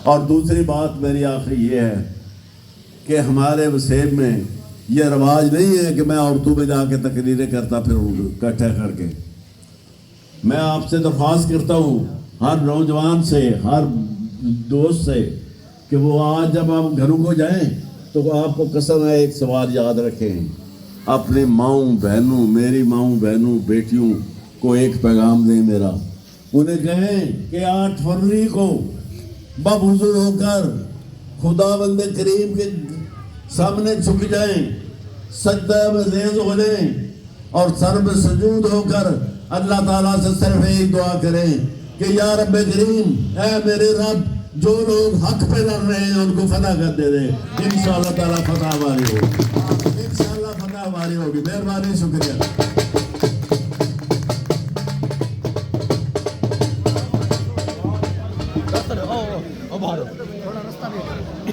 اور دوسری بات میری آخری یہ ہے کہ ہمارے وسیب میں یہ رواج نہیں ہے کہ میں اردو میں جا کے تقریریں کرتا پھروں اکٹھے کر کے. میں آپ سے درخواست کرتا ہوں ہر نوجوان سے، ہر دوست سے، کہ وہ آج جب آپ گھروں کو جائیں تو آپ کو قسم ہے ایک سوال یاد رکھیں، اپنے ماؤں بہنوں، میری ماؤں بہنوں بیٹیوں کو ایک پیغام دیں میرا. انہیں کہیں کہ 8 فروری کو بحضور ہو کر خدا بند کریم کے سامنے جھک جائیں، سجدہ میں ریز ہو جائیں اور سر میں سجود ہو کر اللہ تعالیٰ سے صرف ایک دعا کریں کہ یا رب کریم، اے میرے رب، جو لوگ حق پہ لڑ رہے ہیں ان کو فتح کر دے دے. انشاءاللہ تعالیٰ فتح ہماری ہوگی، انشاءاللہ فتح ہماری ہوگی. مہربانی، شکریہ. تھوڑا رستہ بھی